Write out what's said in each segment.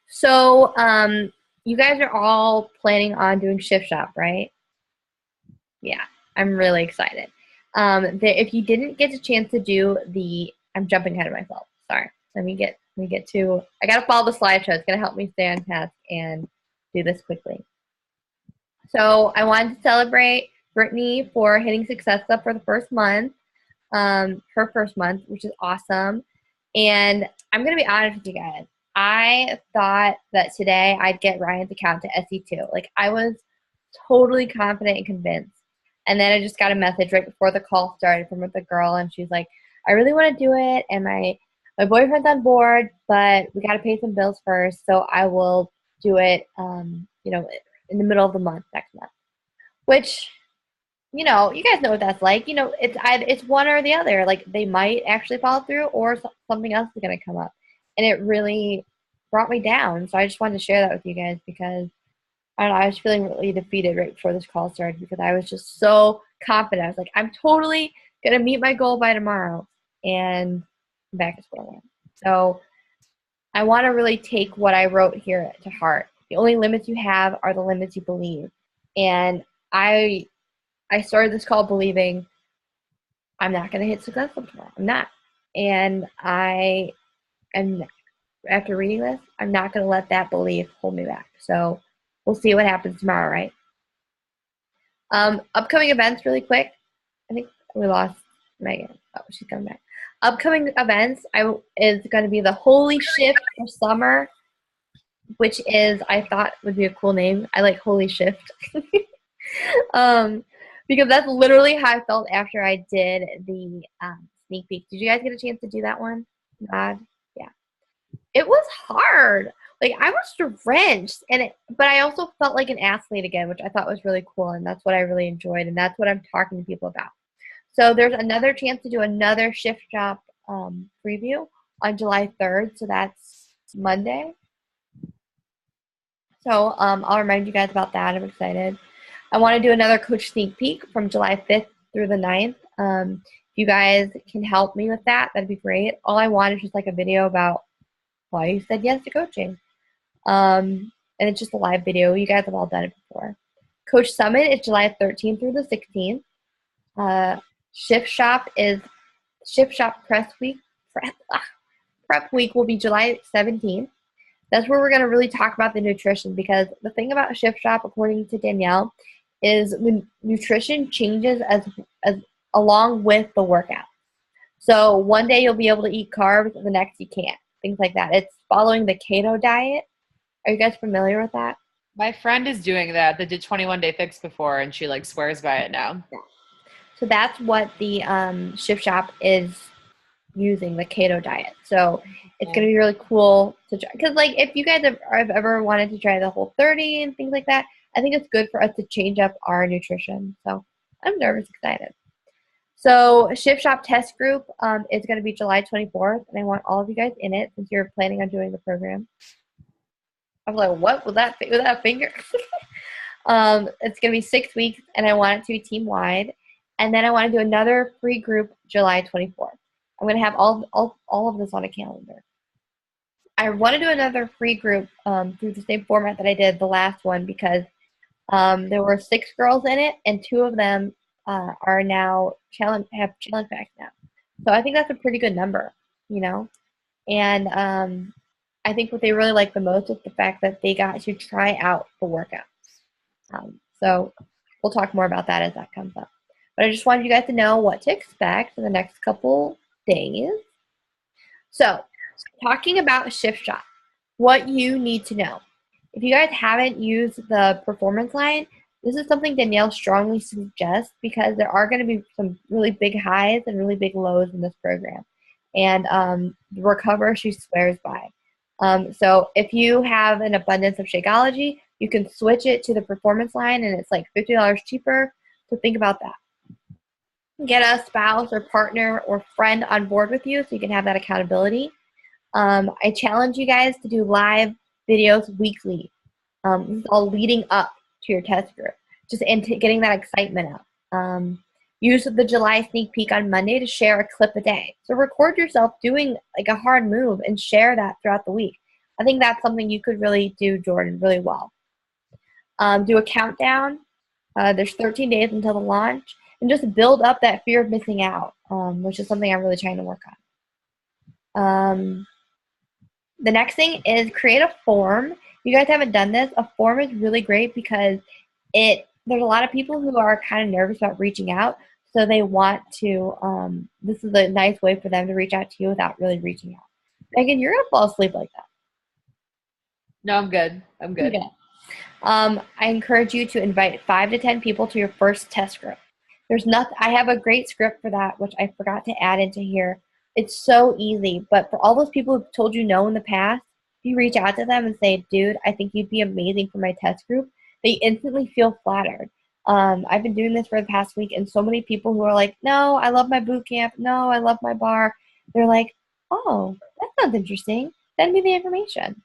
So, you guys are all planning on doing shift shop, right? Yeah, I'm really excited. If you didn't get a chance to do I'm jumping ahead of myself. Sorry. Let me get to. I gotta follow the slideshow. It's gonna help me stay on task and do this quickly. So I wanted to celebrate Brittany for hitting Success Up for the first month, her first month, which is awesome. And I'm gonna be honest with you guys. I thought that today I'd get Ryan's account to SE2. Like, I was totally confident and convinced. And then I just got a message right before the call started from the girl, and she's like, I really want to do it, and my boyfriend's on board, but we got to pay some bills first, so I will do it, in the middle of the month, next month. Which, you guys know what that's like. It's one or the other. Like, they might actually follow through, or something else is going to come up. And it really brought me down. So I just wanted to share that with you guys because, I don't know, I was feeling really defeated right before this call started because I was just so confident. I was like, I'm totally going to meet my goal by tomorrow. And I'm back to square one. So I want to really take what I wrote here to heart. The only limits you have are the limits you believe. And I started this call believing I'm not going to hit success tomorrow. I'm not. And after reading this, I'm not going to let that belief hold me back. So we'll see what happens tomorrow, right? Upcoming events really quick. I think we lost Megan. Oh, she's coming back. Upcoming events is going to be the Holy Shift for summer, which is, I thought would be a cool name. I like Holy Shift. Because that's literally how I felt after I did the sneak peek. Did you guys get a chance to do that one? God, yeah. It was hard. Like, I was drenched, but I also felt like an athlete again, which I thought was really cool, and that's what I really enjoyed, and that's what I'm talking to people about. So there's another chance to do another shift shop preview on July 3rd, so that's Monday. So I'll remind you guys about that. I'm excited. I want to do another coach sneak peek from July 5th through the 9th. If you guys can help me with that, that'd be great. All I want is just like a video about why you said yes to coaching. And it's just a live video. You guys have all done it before. Coach Summit is July 13th through the 16th. Shift Shop Prep Week will be July 17th. That's where we're going to really talk about the nutrition, because the thing about Shift Shop, according to Danielle, is the nutrition changes as along with the workout. So one day you'll be able to eat carbs, the next you can't. Things like that. It's following the keto diet. Are you guys familiar with that? My friend is doing that. They did 21-day fix before, and she swears by it now. Yeah. So that's what the Shift Shop is using, the keto diet. So it's going to be really cool to try. Because, if you guys have ever wanted to try the Whole30 and things like that, I think it's good for us to change up our nutrition. So I'm nervous, excited. So Shift Shop test group is going to be July 24th, and I want all of you guys in it since you're planning on doing the program. I was like, what? Was that a finger? It's going to be 6 weeks, and I want it to be team-wide. And then I want to do another free group July 24th. I'm going to have all of this on a calendar. I want to do another free group through the same format that I did the last one, because there were 6 girls in it, and 2 of them are now challenge packs now. So I think that's a pretty good number, And I think what they really like the most is the fact that they got to try out the workouts. So we'll talk more about that as that comes up. But I just wanted you guys to know what to expect in the next couple days. So, talking about Shift Shop, what you need to know. If you guys haven't used the performance line, this is something Danielle strongly suggests, because there are going to be some really big highs and really big lows in this program. And the Recover, she swears by. So if you have an abundance of Shakeology, you can switch it to the performance line, and it's like $50 cheaper. So think about that. Get a spouse or partner or friend on board with you so you can have that accountability. I challenge you guys to do live videos weekly. This is all leading up to your test group, just getting that excitement up. Use the July sneak peek on Monday to share a clip a day. So record yourself doing a hard move and share that throughout the week. I think that's something you could really do, Jordan, really well. Do a countdown. There's 13 days until the launch, and just build up that fear of missing out, which is something I'm really trying to work on. The next thing is create a form. If you guys haven't done this, a form is really great because there's a lot of people who are kind of nervous about reaching out, so they want to, this is a nice way for them to reach out to you without really reaching out. Megan, you're going to fall asleep like that. No, I'm good. I'm good. Okay. I encourage you to invite 5 to 10 people to your first test group. I have a great script for that, which I forgot to add into here. It's so easy, but for all those people who've told you no in the past, if you reach out to them and say, dude, I think you'd be amazing for my test group, they instantly feel flattered. I've been doing this for the past week, and so many people who are like, no, I love my boot camp. No, I love my bar. They're like, oh, that sounds interesting. Send me the information.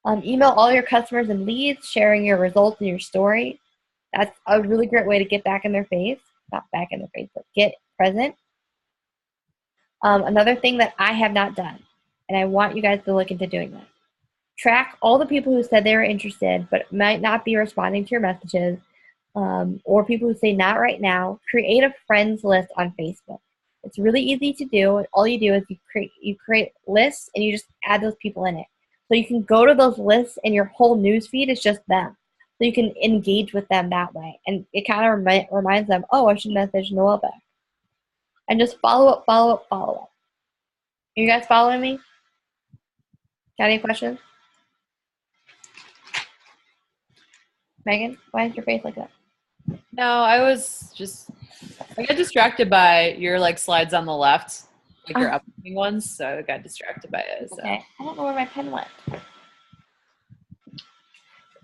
Email all your customers and leads, sharing your results and your story. That's a really great way to get back in their face. Not back in their face, but get present. Another thing that I have not done, and I want you guys to look into doing this. Track all the people who said they were interested but might not be responding to your messages, or people who say not right now. Create a friends list on Facebook. It's really easy to do. And all you do is you create lists and you just add those people in it. So you can go to those lists and your whole news feed is just them. So you can engage with them that way. And it kind of reminds them, oh, I should message Noelle back. And just follow up, follow up, follow up. Are you guys following me? Got any questions? Megan, why is your face like that? No, I got distracted by your like slides on the left, like your upcoming ones, so I got distracted by it. So. Okay, I don't know where my pen went.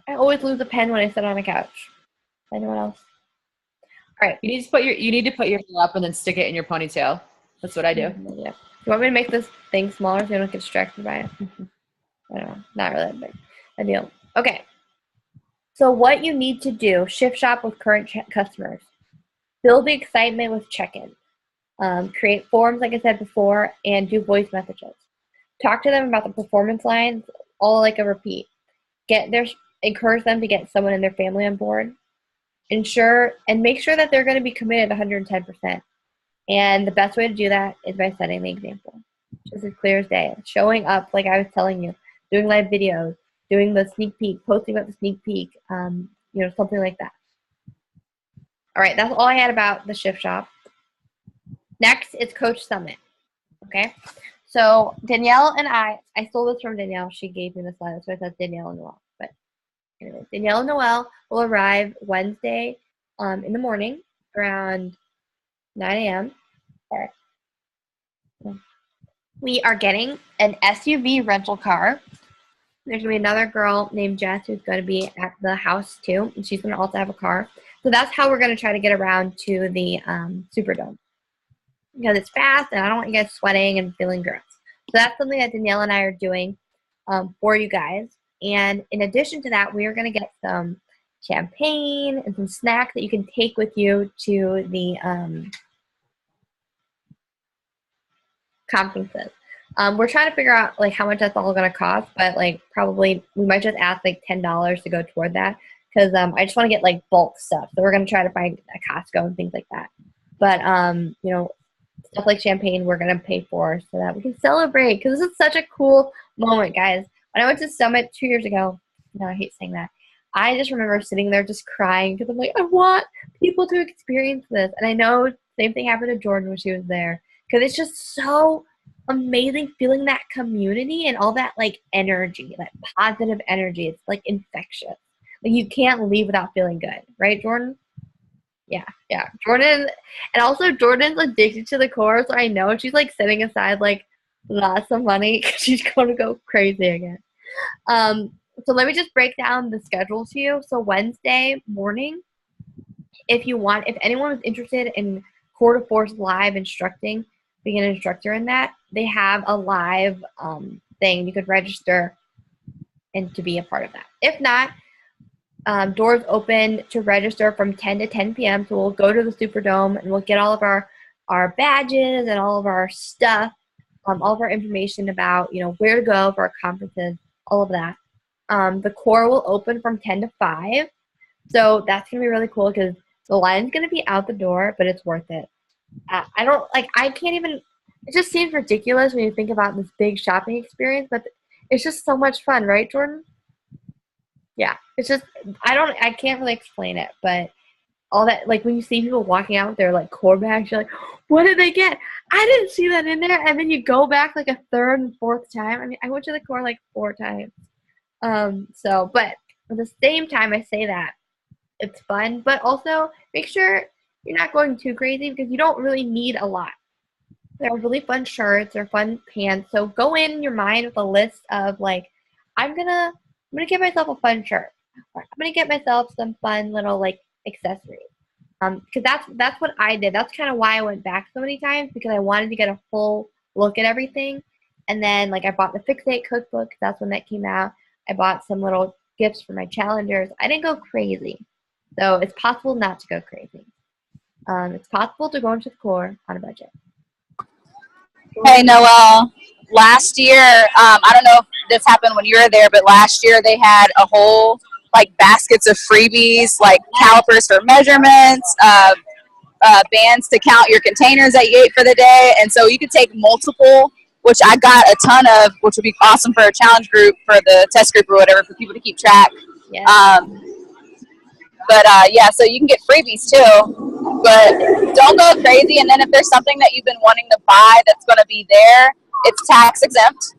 I always lose a pen when I sit on a couch. Anyone else? All right. You need to put your hair up and then stick it in your ponytail. That's what I do. Yeah. You want me to make this thing smaller so you don't get distracted by it? I don't know. Not really that big a deal. Okay. So what you need to do, shift shop with current customers. Build the excitement with check-in. Create forms, like I said before, and do voice messages. Talk to them about the performance lines, all like a repeat. Encourage them to get someone in their family on board. Make sure that they're going to be committed 110%. And the best way to do that is by setting the example. Just as clear as day. Showing up, like I was telling you, doing live videos, doing the sneak peek, posting about the sneak peek, something like that. All right, that's all I had about the shift shop. Next is Coach Summit. Okay, so Danielle and I stole this from Danielle. She gave me this letter, so I said Danielle and Noelle. But anyway, Danielle and Noelle will arrive Wednesday in the morning around 9 a.m. All right. We are getting an SUV rental car. There's going to be another girl named Jess who's going to be at the house too, and she's going to also have a car. So that's how we're going to try to get around to the Superdome. Because it's fast, and I don't want you guys sweating and feeling gross. So that's something that Danielle and I are doing for you guys. And in addition to that, we are going to get some champagne and some snacks that you can take with you to the conferences. We're trying to figure out like how much that's all going to cost, but like probably we might just ask like $10 to go toward that because I just want to get like bulk stuff. So we're going to try to find a Costco and things like that. But stuff like champagne we're going to pay for so that we can celebrate because this is such a cool moment, guys. When I went to Summit 2 years ago, no, I hate saying that. I just remember sitting there just crying because I'm like, I want people to experience this. And I know same thing happened to Jordan when she was there because it's just so amazing feeling that community and all that like energy, that positive energy. It's like infectious. Like you can't leave without feeling good, right, Jordan? Yeah. Jordan, and also Jordan's addicted to the core, so I know she's like setting aside like lots of money because she's going to go crazy again. So let me just break down the schedule to you. So Wednesday morning, if anyone is interested in Core to Force live instructing, being an instructor in that, they have a live thing. You could register and to be a part of that. If not, doors open to register from 10 to 10 p.m. So we'll go to the Superdome and we'll get all of our badges and all of our stuff, all of our information about where to go for our conferences. all of that. The core will open from 10 to 5. So that's going to be really cool because the line's going to be out the door, but it's worth it. I don't like, I can't even, it just seems ridiculous when you think about this big shopping experience, but it's just so much fun, right, Jordan? Yeah, it's just, I can't really explain it, but all that, like when you see people walking out with their like core bags, you're like, what did they get? I didn't see that in there. And then you go back like a third and fourth time. I mean, I went to the core like 4 times. But at the same time, I say that it's fun, but also make sure you're not going too crazy because you don't really need a lot. There are really fun shirts or fun pants. So go in your mind with a list of like, I'm gonna get myself a fun shirt. Or I'm gonna get myself some fun little like accessories. Because that's what I did. That's kind of why I went back so many times because I wanted to get a full look at everything. And then like I bought the Fix 8 cookbook. That's when that came out. I bought some little gifts for my challengers. I didn't go crazy. So it's possible not to go crazy. It's possible to go into the core on a budget. Hey, Noelle. Last year, I don't know if this happened when you were there, but last year they had a whole like baskets of freebies, like calipers for measurements, bands to count your containers that you ate for the day, and so you could take multiple, which I got a ton of, which would be awesome for a challenge group, for the test group or whatever, for people to keep track. Yeah. Yeah, so you can get freebies too, but don't go crazy. And then if there's something that you've been wanting to buy that's going to be there, it's tax exempt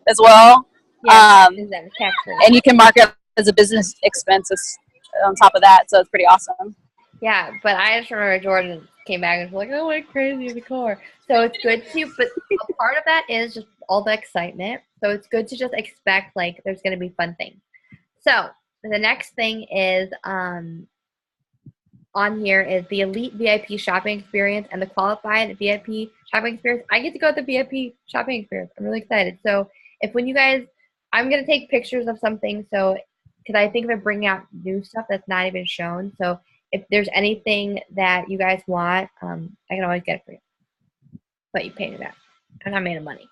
as well. Yeah, tax and you can mark it as a business expenses on top of that, so it's pretty awesome. Yeah, but I just remember Jordan came back and was like, "I went crazy in the car." So it's good to, but a part of that is just all the excitement. So it's good to just expect like there's going to be fun things. So the next thing is on here is the Elite VIP shopping experience and the Qualified VIP shopping experience. I get to go with the VIP shopping experience. I'm really excited. So if when you guys, I'm going to take pictures of something. So because I think they're bringing out new stuff that's not even shown. So if there's anything that you guys want, I can always get it for you. But you pay me back. I'm not made of money.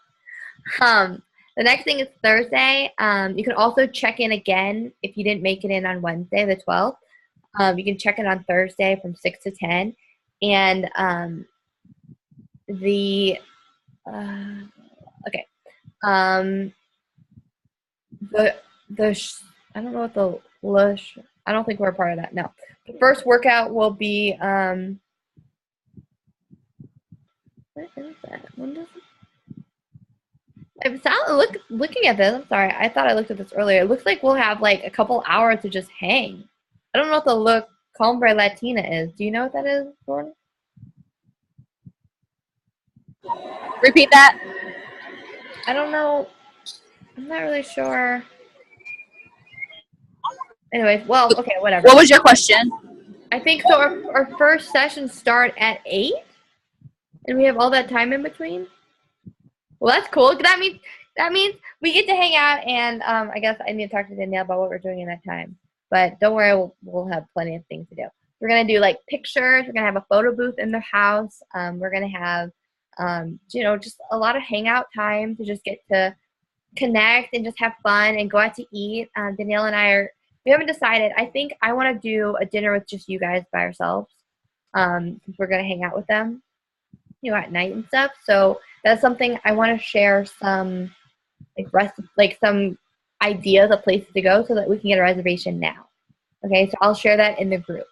The next thing is Thursday. You can also check in again if you didn't make it in on Wednesday, the 12th. You can check in on Thursday from 6 to 10. And okay. I don't know what the lush. I don't think we're a part of that. No. The first workout will be where is that? When does it? Looking at this, I'm sorry. I thought I looked at this earlier. It looks like we'll have like a couple hours to just hang. I don't know what the look Combre Latina is. Do you know what that is, Jordan? Repeat that. I don't know. I'm not really sure. Anyways, well, okay, whatever. What was your question? I think so. Our first sessions start at 8, and we have all that time in between. Well, that's cool. That means we get to hang out, and I guess I need to talk to Danielle about what we're doing in that time. But don't worry, we'll have plenty of things to do. We're gonna do like pictures. We're gonna have a photo booth in their house. We're gonna have, just a lot of hangout time to just get to connect and just have fun and go out to eat. Danielle and we haven't decided. I think I want to do a dinner with just you guys by ourselves, since we're gonna hang out with them, at night and stuff. So that's something I want to share some some ideas of places to go so that we can get a reservation now. Okay, so I'll share that in the group.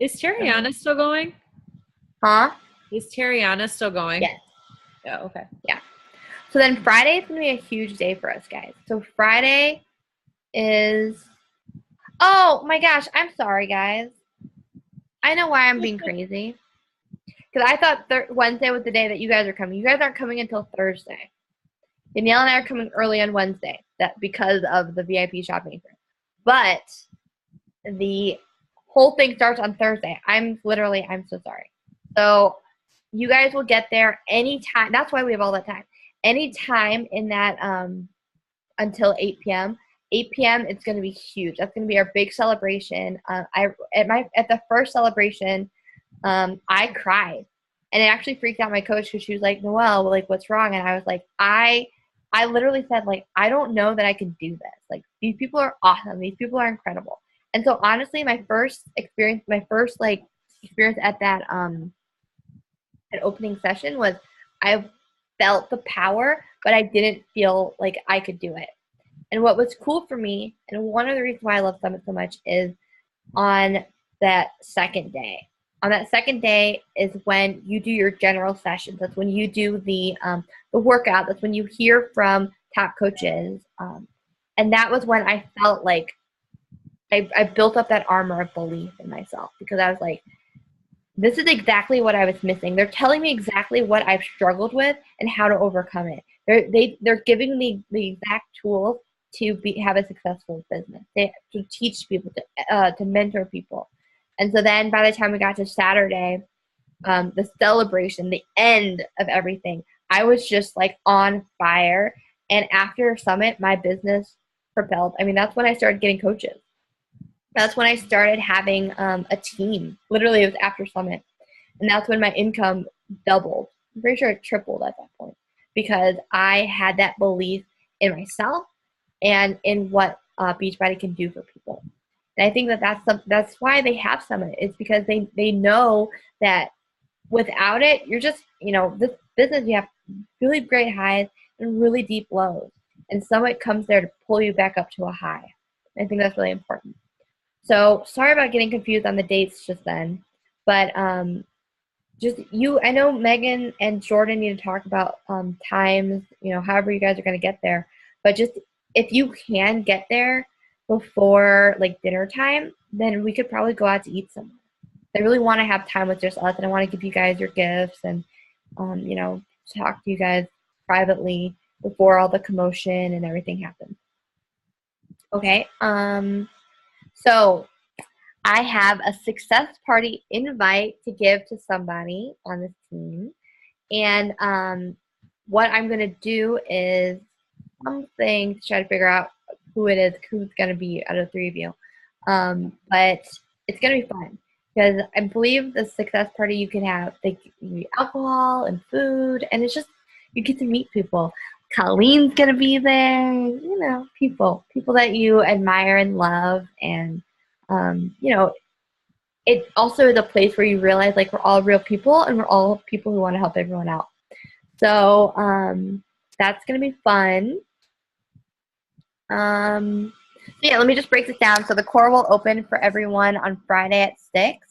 Is Terriana still going? Huh? Is Terriana still going? Yes. Oh, okay. Yeah. So then Friday is going to be a huge day for us, guys. So Friday is, oh my gosh, I'm sorry, guys. I know why I'm being crazy. Because I thought Wednesday was the day that you guys are coming. You guys aren't coming until Thursday. Danielle and I are coming early on Wednesday, because of the VIP shopping. But the whole thing starts on Thursday. I'm so sorry. So you guys will get there anytime. That's why we have all that time. Anytime in that until 8 p.m. 8 p.m. it's going to be huge. That's going to be our big celebration. At the first celebration, I cried, and it actually freaked out my coach because she was like, "Noelle, like, what's wrong?" And I was like, I literally said, like, I don't know that I can do this. Like, these people are awesome. These people are incredible. And so honestly, my first experience at that opening session was I felt the power, but I didn't feel like I could do it. And what was cool for me, and one of the reasons why I love Summit so much, is on that second day. On that second day is when you do your general sessions. That's when you do the workout. That's when you hear from top coaches. And that was when I felt like I built up that armor of belief in myself, because I was like, this is exactly what I was missing. They're telling me exactly what I've struggled with and how to overcome it. They're giving me the exact tools to have a successful business, to teach people, to mentor people. And so then by the time we got to Saturday, the celebration, the end of everything, I was just like on fire. And after Summit, my business propelled. I mean, that's when I started getting coaches. That's when I started having a team. Literally, it was after Summit. And that's when my income doubled. I'm pretty sure it tripled at that point, because I had that belief in myself and in what Beachbody can do for people. And I think that's why they have Summit. It's because they know that without it, you're just, this business, you have really great highs and really deep lows. And Summit comes there to pull you back up to a high. I think that's really important. So sorry about getting confused on the dates just then, but I know Megan and Jordan need to talk about times, however you guys are going to get there. But just if you can get there before like dinner time, then we could probably go out to eat somewhere. I really want to have time with just us, and I want to give you guys your gifts and, talk to you guys privately before all the commotion and everything happens. Okay. So I have a success party invite to give to somebody on this team. And what I'm going to do is something to try to figure out who it is, who's going to be out of the three of you. But it's going to be fun, because I believe the success party you can have, alcohol and food, and it's just, you get to meet people. Colleen's going to be there, people that you admire and love. And, it also is a place where you realize, like, we're all real people, and we're all people who want to help everyone out. So that's going to be fun. Let me just break this down. So the core will open for everyone on Friday at 6.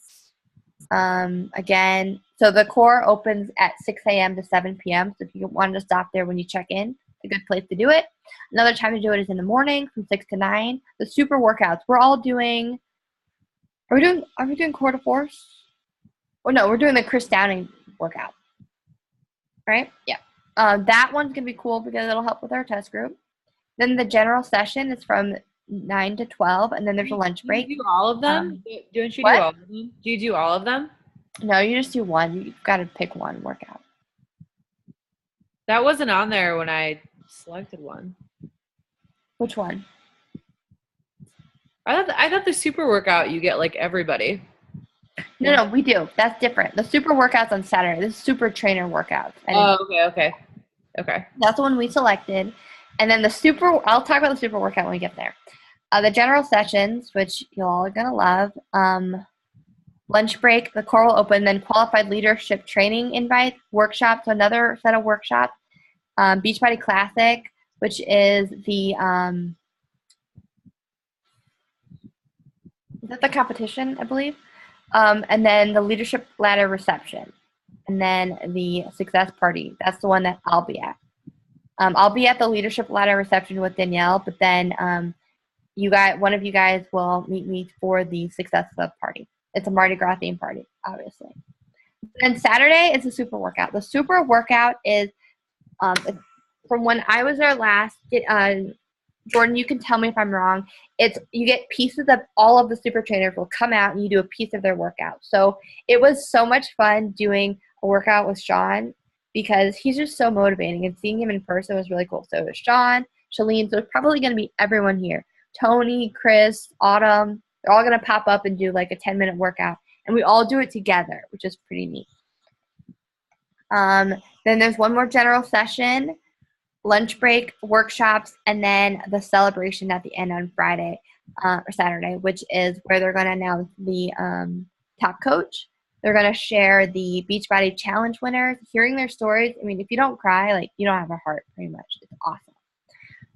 Again, so the core opens at 6 a.m. to 7 p.m. So if you want to stop there when you check in, it's a good place to do it. Another time to do it is in the morning from 6 to 9. The super workouts, we're all doing. Are we doing core to force? Oh no, we're doing the Chris Downing workout. Right? Yeah. That one's gonna be cool because it'll help with our test group. Then the general session is from 9 to 12, and then there's a lunch break. Do you do all of them? Don't you do all of them? Do you do all of them? No, you just do one. You've got to pick one workout. That wasn't on there when I selected one. Which one? I thought the super workout you get like everybody. No, we do. That's different. The super workout's on Saturday. This is super trainer workouts. Okay. That's the one we selected. And then I'll talk about the super workout when we get there. The general sessions, which you all are going to love. Lunch break, the core will open, then qualified leadership training invite, workshop, so another set of workshops. Beachbody Classic, which is the competition, I believe. And then the leadership ladder reception. And then the success party. That's the one that I'll be at. I'll be at the leadership ladder reception with Danielle, but then one of you guys will meet me for the success club party. It's a Mardi Gras theme party, obviously. And Saturday is a super workout. The super workout is from when I was there last. Jordan, you can tell me if I'm wrong. You get pieces of all of the super trainers will come out and you do a piece of their workout. So it was so much fun doing a workout with Sean because he's just so motivating, and seeing him in person was really cool. So it was Sean, Shalene, so it's probably going to be everyone here. Tony, Chris, Autumn, they're all going to pop up and do like a 10-minute workout, and we all do it together, which is pretty neat. Then there's one more general session, lunch break, workshops, and then the celebration at the end on Friday or Saturday, which is where they're going to announce the top coach. They're going to share the Beachbody Challenge winners, hearing their stories. I mean, if you don't cry, like, you don't have a heart, pretty much. It's awesome.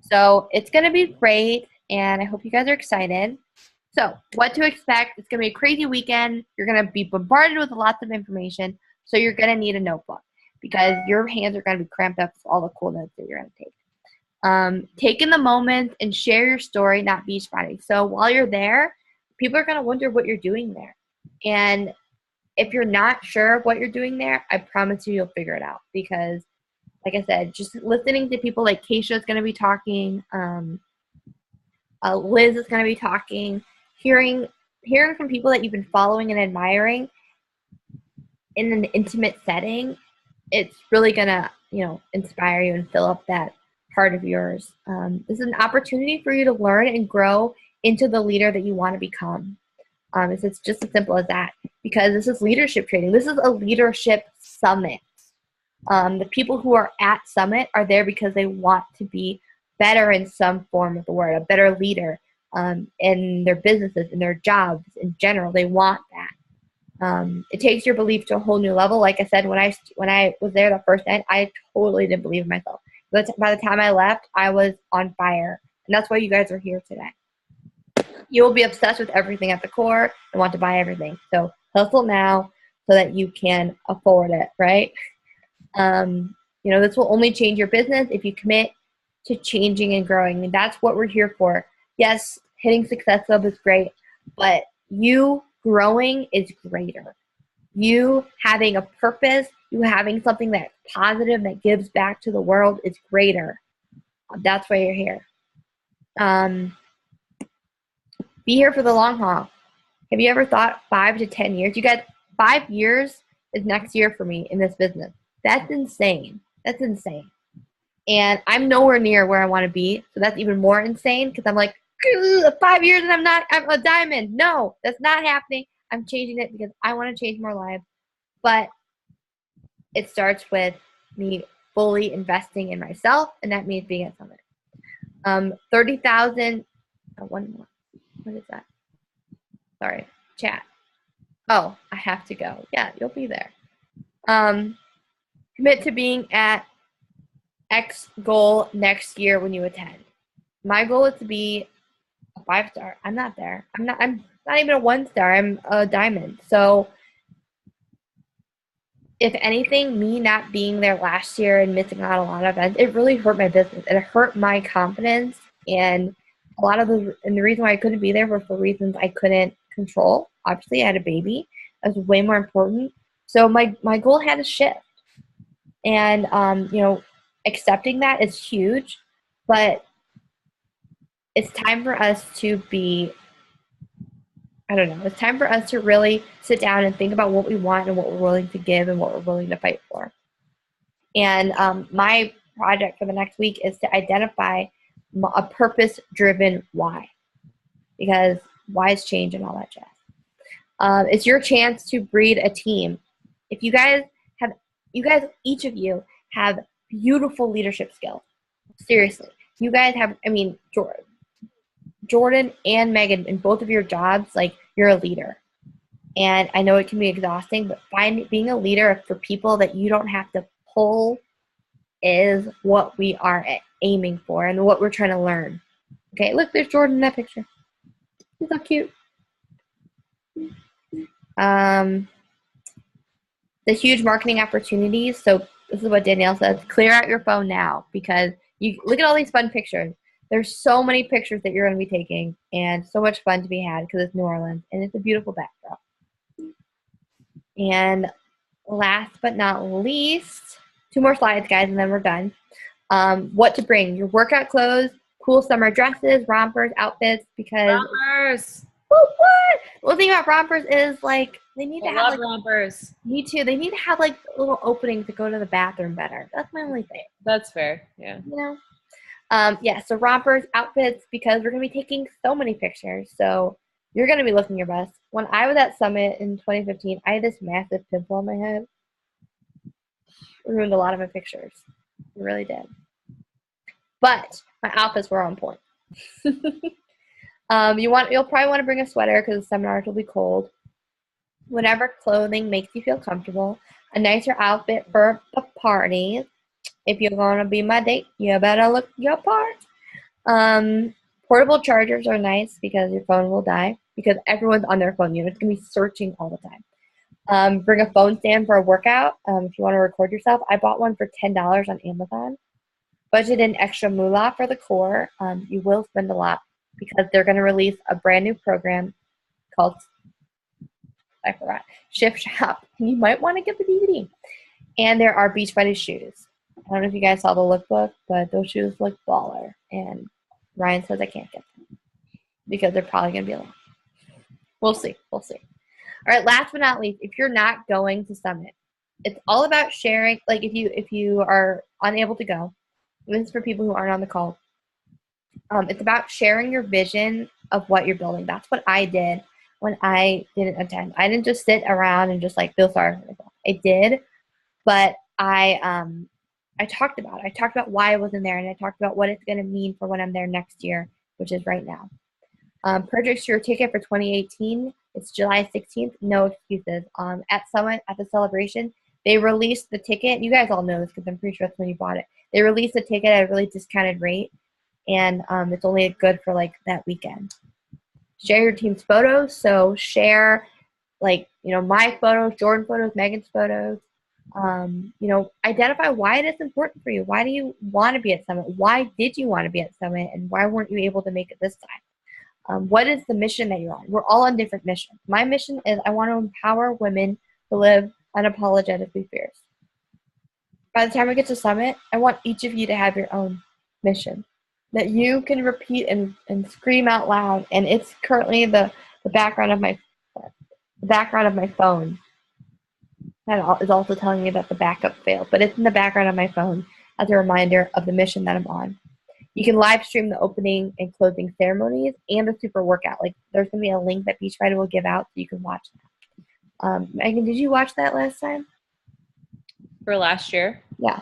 So it's going to be great, and I hope you guys are excited. So what to expect? It's going to be a crazy weekend. You're going to be bombarded with lots of information, so you're going to need a notebook because your hands are going to be cramped up with all the cool notes that you're going to take. Take in the moment and share your story, not Beachbody. So while you're there, people are going to wonder what you're doing there. And if you're not sure of what you're doing there, I promise you'll figure it out because, like I said, just listening to people like Keisha is going to be talking, Liz is going to be talking, hearing from people that you've been following and admiring in an intimate setting, it's really going to, inspire you and fill up that part of yours. This is an opportunity for you to learn and grow into the leader that you want to become. It's just as simple as that because this is leadership training. This is a leadership summit. The people who are at Summit are there because they want to be better in some form of the word, a better leader in their businesses, in their jobs in general. They want that. It takes your belief to a whole new level. Like I said, when I was there the first night, I totally didn't believe in myself. But by the time I left, I was on fire. And that's why you guys are here today. You will be obsessed with everything at the core and want to buy everything. So hustle now so that you can afford it, right? This will only change your business if you commit to changing and growing. And that's what we're here for. Yes, hitting Success Club is great, but you growing is greater. You having a purpose, you having something that's positive that gives back to the world is greater. That's why you're here. Be here for the long haul. Have you ever thought 5 to 10 years? You got 5 years is next year for me in this business. That's insane. That's insane. And I'm nowhere near where I want to be. So that's even more insane because I'm like, 5 years and I'm a diamond. No, that's not happening. I'm changing it because I want to change more lives. But it starts with me fully investing in myself, and that means being at Summit. 30,000. One more. What is that? Sorry, chat. Oh, I have to go. Yeah, you'll be there. Commit to being at X goal next year when you attend. My goal is to be a 5-star. I'm not there. I'm not even a 1-star. I'm a diamond. So if anything, me not being there last year and missing out on a lot of events, it really hurt my business. It hurt my confidence, and the reason why I couldn't be there were for reasons I couldn't control. Obviously, I had a baby. That was way more important. So my goal had to shift. And, accepting that is huge, but it's time for us to it's time for us to really sit down and think about what we want and what we're willing to give and what we're willing to fight for. And my project for the next week is to identify a purpose-driven why, because whys change and all that jazz. It's your chance to breed a team. If each of you have beautiful leadership skills. Seriously. You guys have, Jordan and Megan, in both of your jobs, like, you're a leader. And I know it can be exhausting, but being a leader for people that you don't have to pull is what we are aiming for and what we're trying to learn. Okay, look, there's Jordan in that picture. He's so cute. The huge marketing opportunities. So this is what Danielle says. Clear out your phone now because you look at all these fun pictures. There's so many pictures that you're going to be taking and so much fun to be had because it's New Orleans and it's a beautiful backdrop. And last but not least, 2 more slides, guys, and then we're done. What to bring. Your workout clothes, cool summer dresses, rompers, outfits, because Rompers. What? The thing about rompers is, like, they need to have, like, rompers. Me too. They need to have, like, a little opening to go to the bathroom better. That's my only thing. That's fair. Yeah. So rompers, outfits, because we're going to be taking so many pictures. So you're going to be looking your best. When I was at Summit in 2015, I had this massive pimple on my head. It ruined a lot of my pictures. It really did. but my outfits were on point. You'll probably want to bring a sweater because the seminars will be cold. Whatever clothing makes you feel comfortable. A nicer outfit for the party. If you're gonna be my date, you better look your part. Portable chargers are nice because your phone will die because everyone's on their phone. It's gonna be searching all the time. Bring a phone stand for a workout. If you want to record yourself, I bought one for $10 on Amazon. Budget in extra moolah for the core. You will spend a lot because they're going to release a brand new program called, I forgot, Shift Shop. You might want to get the DVD. And there are Beachbody shoes. I don't know if you guys saw the lookbook, but those shoes look baller. And Ryan says I can't get them because they're probably going to be alone. We'll see. We'll see. All right, last but not least, if you're not going to Summit, it's all about sharing. Like if you are unable to go, this is for people who aren't on the call. It's about sharing your vision of what you're building. That's what I did when I didn't attend. I didn't just sit around and just like feel sorry for myself. I did, but I talked about it. I talked about why I wasn't there, and I talked about what it's going to mean for when I'm there next year, which is right now. Purchase your ticket for 2018. It's July 16th. No excuses. At Summit, at the celebration, they released the ticket. You guys all know this because I'm pretty sure that's when you bought it. They released the ticket at a really discounted rate, and it's only good for like that weekend. Share your team's photos. So share my photos, Jordan photos, Megan's photos. Identify why it is important for you. Why do you want to be at Summit? Why did you want to be at Summit, and why weren't you able to make it this time? What is the mission that you're on? We're all on different missions. My mission is I want to empower women to live unapologetically fierce. By the time we get to Summit, I want each of you to have your own mission that you can repeat and scream out loud. And it's currently the background of my phone. That is also telling me that the backup failed, but it's in the background of my phone as a reminder of the mission that I'm on. You can live stream the opening and closing ceremonies and the super workout. Like there's gonna be a link that Beachbody will give out so you can watch that. Megan, did you watch that last time? For last year? Yeah.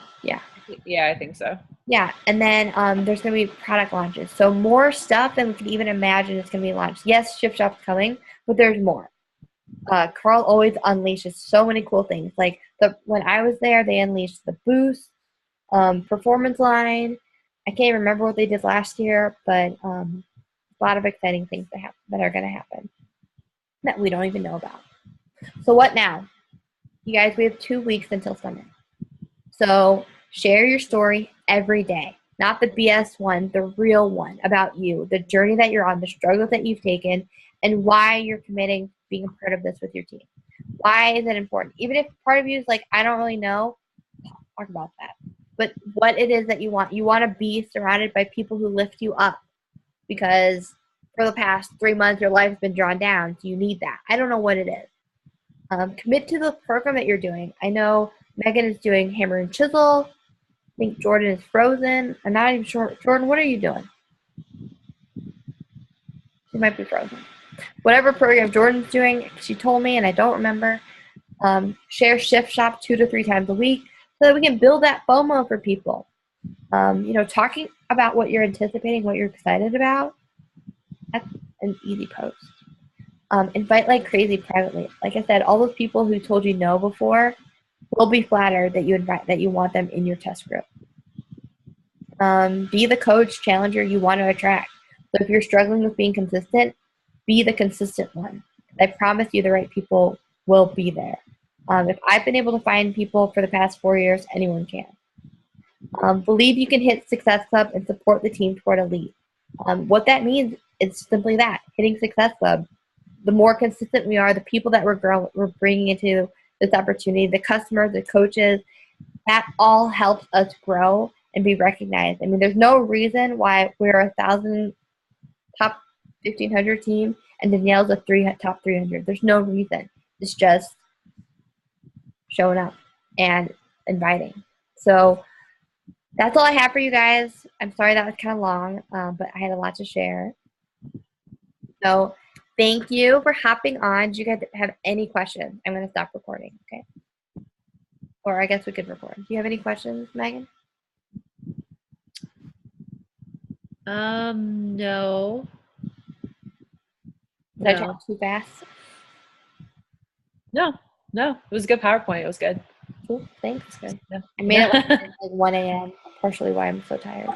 Yeah, I think so. Yeah, and then there's gonna be product launches. So more stuff than we could even imagine is gonna be launched. Yes, Shift Shop's coming, but there's more. Carl always unleashes so many cool things. Like when I was there, they unleashed the Boost performance line. I can't remember what they did last year, but a lot of exciting things that are going to happen that we don't even know about. So what now? You guys, we have 2 weeks until Summit. So share your story every day. Not the BS one, the real one about you, the journey that you're on, the struggles that you've taken, and why you're committing to being a part of this with your team. Why is it important? Even if part of you is like, I don't really know, talk about that. But what it is that you want to be surrounded by people who lift you up, because for the past 3 months your life's been drawn down. So you need that. I don't know what it is. Commit to the program that you're doing. I know Megan is doing Hammer and Chisel. I think Jordan is Frozen. I'm not even sure. Jordan, what are you doing? She might be Frozen. Whatever program Jordan's doing, she told me, and I don't remember. Share Shift Shop 2 to 3 times a week, so that we can build that FOMO for people. Talking about what you're anticipating, what you're excited about, that's an easy post. Invite like crazy privately. Like I said, all those people who told you no before will be flattered that you want them in your test group. Be the coach, challenger you want to attract. So if you're struggling with being consistent, be the consistent one. I promise you the right people will be there. If I've been able to find people for the past 4 years, anyone can. Believe you can hit Success Club and support the team toward elite. What that means is simply that, hitting Success Club. The more consistent we are, the people that we're bringing into this opportunity, the customers, the coaches, that all helps us grow and be recognized. I mean, there's no reason why we're 1,000 top 1,500 team and Danielle's a top 300. There's no reason. It's just showing up and inviting. So that's all I have for you guys. I'm sorry that was kind of long, but I had a lot to share. So thank you for hopping on. Do you guys have any questions? I'm going to stop recording, okay? Or I guess we could record. Do you have any questions, Megan? No. Did I No. talk too fast? No. No. It was a good PowerPoint. It was good. Cool. Thanks. Good. Yeah. I made it like 1 a.m. Partially why I'm so tired.